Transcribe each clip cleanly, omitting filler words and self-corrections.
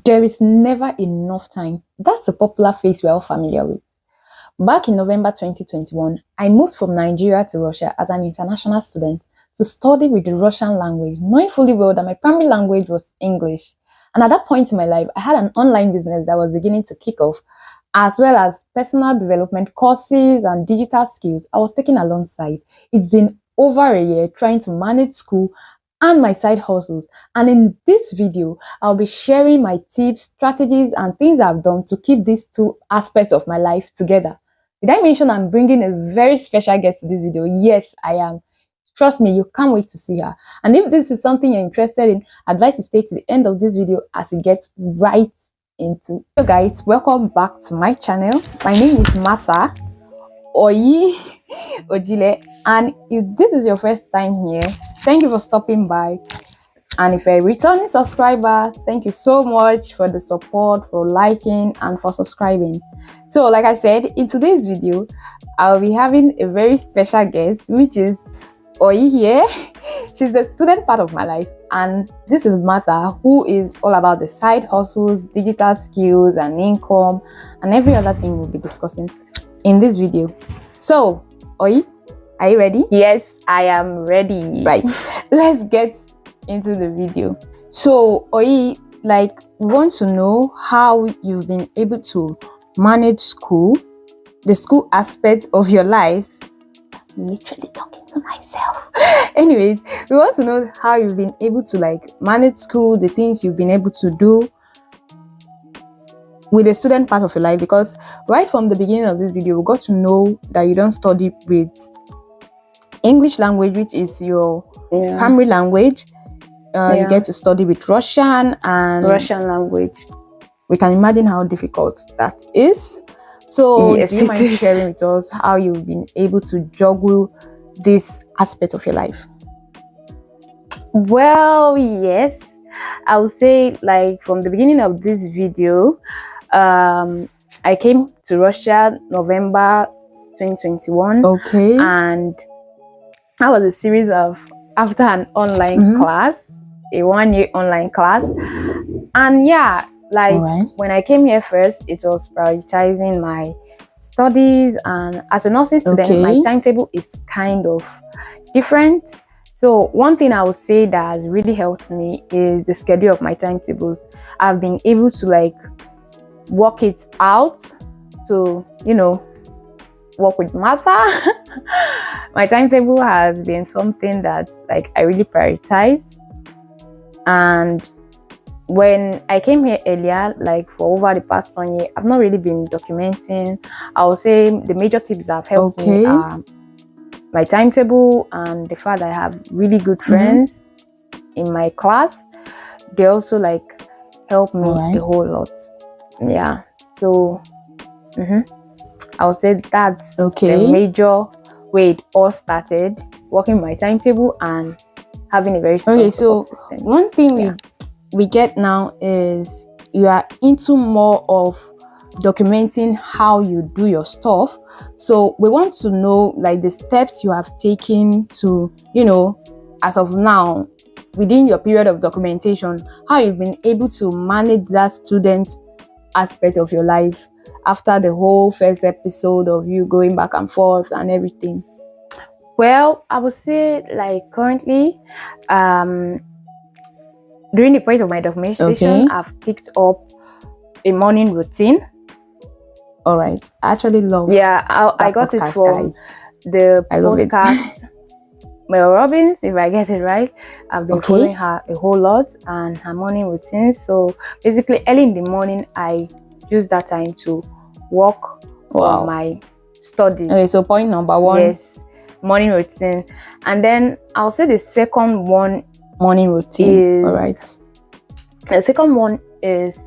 There is never enough time. That's a popular phrase we're all familiar with. Back in November 2021, I moved from Nigeria to Russia as an international student to study with the Russian language, knowing fully well that my primary language was English. And at that point in my life, I had an online business that was beginning to kick off, as well as personal development courses and digital skills I was taking alongside. It's been over a year trying to manage school and my side hustles. And in this video, I'll be sharing my tips, strategies, and things I've done to keep these two aspects of my life together. Did I mention I'm bringing a very special guest to this video? Yes, I am. Trust me, you can't wait to see her. And if this is something you're interested in, advise to stay to the end of this video as we get right into. Hello guys, welcome back to my channel. My name is Martha Heyy Ojile, and if this is your first time here, thank you for stopping by. And if you're a returning subscriber, thank you so much for the support, for liking, and for subscribing. So like I said, in today's video, I'll be having a very special guest, which is Heyy here. She's the student part of my life, and this is Martha, who is all about the side hustles, digital skills, and income, and every other thing we'll be discussing in this video. So, Heyy, are you ready? Yes, I am ready. Right, let's get into the video. So, Heyy, like, we want to know how you've been able to manage school, the school aspect of your life. I'm literally talking to myself. Anyways, we want to know how you've been able to like manage school, the things you've been able to do with the student part of your life, because right from the beginning of this video, we got to know that you don't study with English language, which is your primary language. You get to study with Russian and Russian language. We can imagine how difficult that is. So yes, do you mind sharing with us how you've been able to juggle this aspect of your life? Well, yes, I would say, like, from the beginning of this video, I came to Russia November 2021. Okay. And that was a series of, after an online class, a 1-year online class. And yeah, like when I came here first, it was prioritizing my studies, and as a nursing student, my timetable is kind of different. So one thing I would say that has really helped me is the schedule of my timetables. I've been able to like work it out to, you know, work with Martha. My timetable has been something that like I really prioritize. And when I came here earlier, like for over the past 1 year, I've not really been documenting. I would say the major tips that have helped me are my timetable and the fact that I have really good friends in my class. They also like help me a whole lot. Yeah. So I would say that's the major way it all started, working my timetable and having a very strong support system. One thing we get now is you are into more of documenting how you do your stuff. So we want to know like the steps you have taken to, you know, as of now, within your period of documentation, how you've been able to manage that student aspect of your life after the whole first episode of you going back and forth and everything. Well, I would say like currently, during the point of my documentation, I've picked up a morning routine. All right. I actually love I got it from the podcast Mel Robbins, if I get it right. I've been following her a whole lot and her morning routine. So basically early in the morning, I use that time to work on my studies. Okay, so point number one. Yes, morning routine. And then I'll say the second one morning routine is the second one is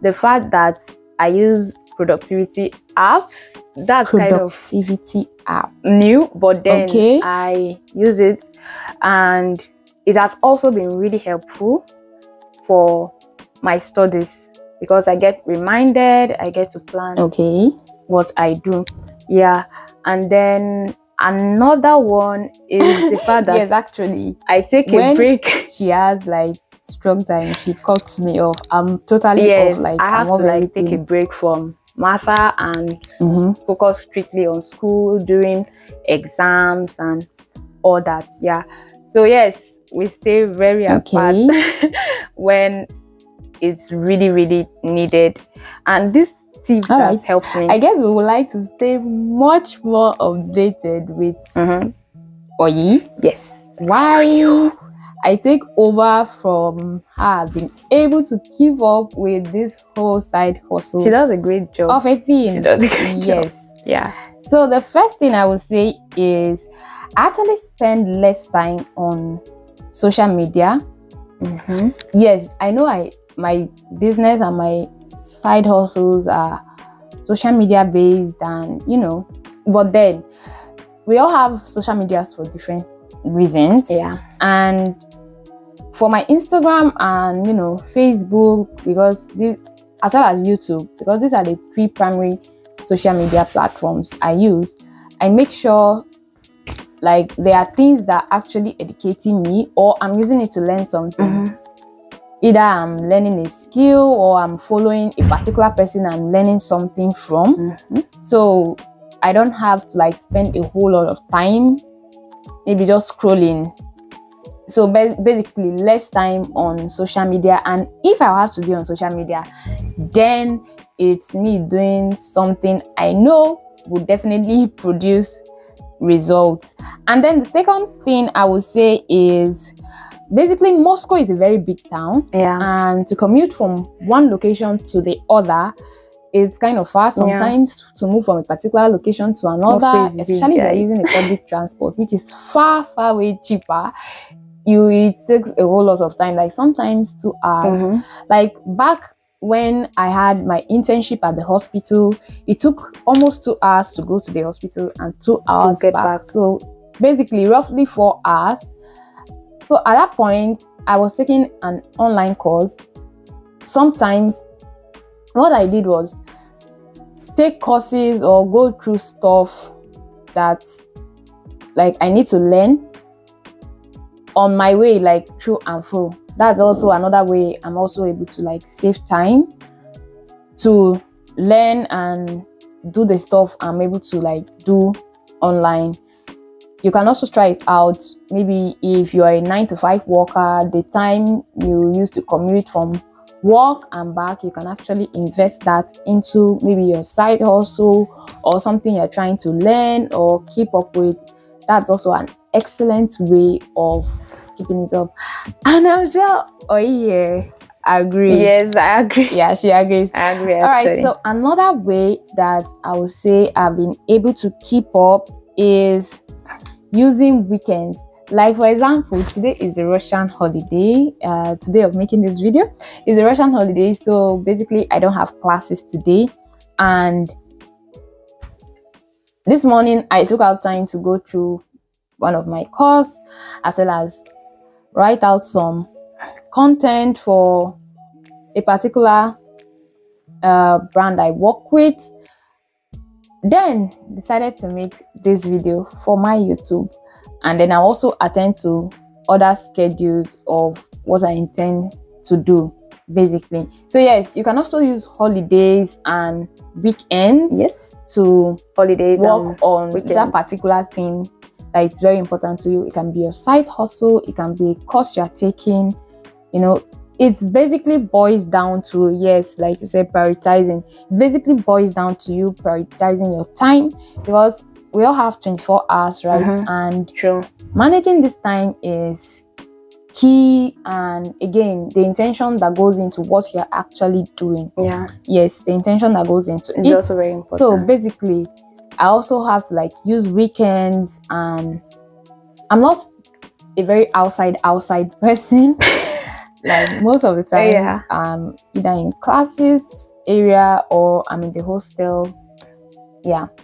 the fact that I use productivity apps. That's productivity app new, but then I use it, and it has also been really helpful for my studies because I get reminded, I get to plan what I do. And then another one is the fact that yes, actually I take a break. She has like stroke time, she cuts me off. I'm totally off. Like I have I'm to like take a break from matter and focus strictly on school during exams and all that. Yeah. So yes, we stay very apart when it's really, really needed. And this tip has helped me. I guess we would like to stay much more updated with Heyy. Yes. Why I take over from her, I've been able to keep up with this whole side hustle. She does a great job. Of a thing. She does a great job. Yeah. So the first thing I would say is actually spend less time on social media. Yes, I know my business and my side hustles are social media based, and but then we all have social medias for different reasons. Yeah. And for my Instagram and Facebook, because as well as YouTube, because these are the three primary social media platforms I use, I make sure like there are things that are actually educating me, or I'm using it to learn something. Either I'm learning a skill or I'm following a particular person I'm learning something from. So I don't have to like spend a whole lot of time maybe just scrolling. So basically less time on social media. And if I have to be on social media, then it's me doing something I know will definitely produce results. And then the second thing I would say is basically Moscow is a very big town. And to commute from one location to the other is kind of far sometimes. To move from a particular location to another, especially if you're using a public transport, which is far way cheaper, it takes a whole lot of time, like sometimes 2 hours. Like back when I had my internship at the hospital, it took almost 2 hours to go to the hospital and 2 hours to get back. So basically roughly 4 hours. So at that point, I was taking an online course. Sometimes what I did was take courses or go through stuff that like I need to learn on my way, like through and through. That's also another way I'm also able to like save time to learn and do the stuff I'm able to like do online. You can also try it out. Maybe if you are a 9-to-5 worker, the time you used to commute from work and back, you can actually invest that into maybe your side hustle or something you're trying to learn or keep up with. That's also an excellent way of keeping it up. And I'm sure Heyy agrees. Yes, I agree. Yeah, she agrees. I agree. All right, so another way that I would say I've been able to keep up is using weekends. Like for example, today is the Russian holiday. Today of making this video is a Russian holiday, so basically I don't have classes today. And this morning I took out time to go through one of my course, as well as write out some content for a particular brand I work with. Then decided to make this video for my YouTube, and then I also attend to other schedules of what I intend to do basically. So yes, you can also use holidays and weekends to work on that particular thing that is very important to you. It can be your side hustle, it can be a course you're taking. It's basically boils down to, yes, like you said, prioritizing. It basically boils down to you prioritizing your time, because we all have 24 hours, right? And managing this time is key. And again, the intention that goes into what you're actually doing. Yes, the intention that goes into it. It's also very important. So basically, I also have to like use weekends, and I'm not a very outside person. Like most of the times, I'm either in classes area or I'm in the hostel. Just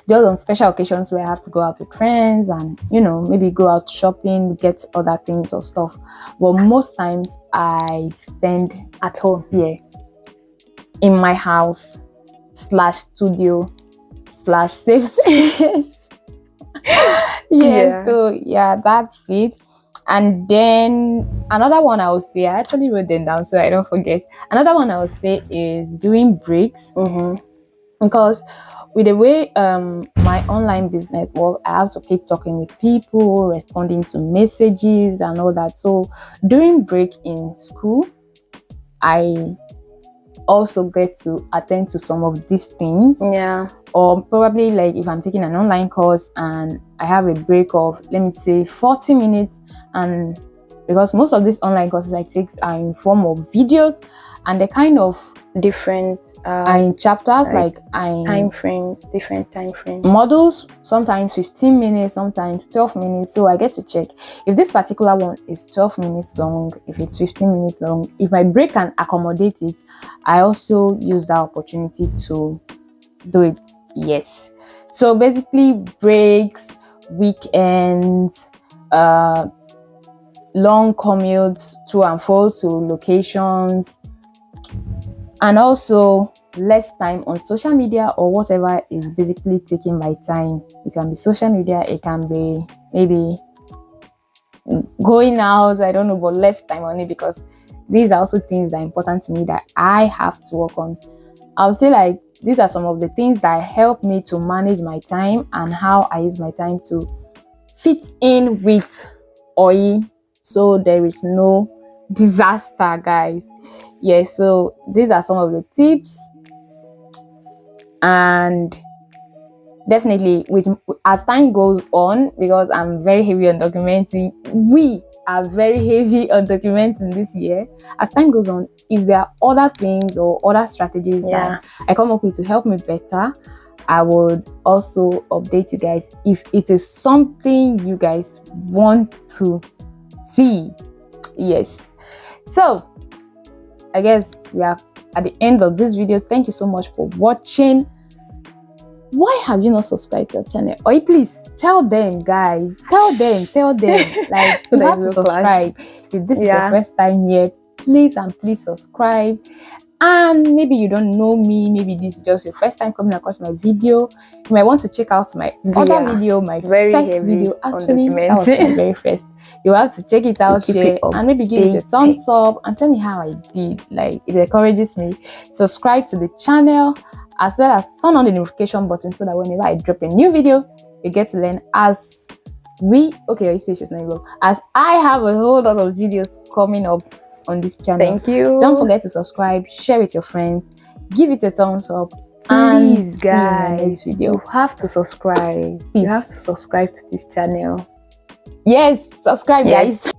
on special occasions where I have to go out with friends and maybe go out shopping, get other things or stuff. But most times I spend at home here in my house / studio / safe space. So that's it. And then another one I would say, I actually wrote them down so I don't forget. Another one I would say is doing breaks. Because with the way my online business work, I have to keep talking with people, responding to messages and all that. So during break in school, I also get to attend to some of these things. Yeah. Or probably like if I'm taking an online course and I have a break of, let me say, 40 minutes, and because most of these online courses I take are in form of videos and they're kind of different in chapters, like time frames, different time frames, models, sometimes 15 minutes, sometimes 12 minutes. So I get to check if this particular one is 12 minutes long, if it's 15 minutes long. If my break can accommodate it, I also use that opportunity to do it. Yes. So basically breaks, weekends, long commutes to and fro to locations, and also less time on social media or whatever is basically taking my time. It can be social media, it can be maybe going out, I don't know, but less time on it, because these are also things that are important to me that I have to work on. I would say like these are some of the things that help me to manage my time and how I use my time to fit in with Heyy, so there is no disaster, guys. Yes, so these are some of the tips. And definitely as time goes on, because I'm very heavy on documenting, we are very heavy on documenting this year. As time goes on, if there are other things or other strategies that I come up with to help me better, I would also update you guys if it is something you guys want to see. Yes. So I guess we are at the end of this video. Thank you so much for watching. Why have you not subscribed to the channel? Or please tell them, guys. Tell them. Like, you have to subscribe. If this is your first time here, please subscribe. And maybe you don't know me, maybe this is just your first time coming across my video, you might want to check out my other video, my first video. Actually, that was my very first. You have to check it out here and maybe give it a thumbs up and tell me how I did. Like, it encourages me. Subscribe to the channel, as well as turn on the notification button so that whenever I drop a new video, you get to learn as as I have a whole lot of videos coming up on this channel. Thank you. Don't forget to subscribe, share with your friends, give it a thumbs up. Please, guys, you have to subscribe. You have to subscribe to this channel. Yes, subscribe, guys.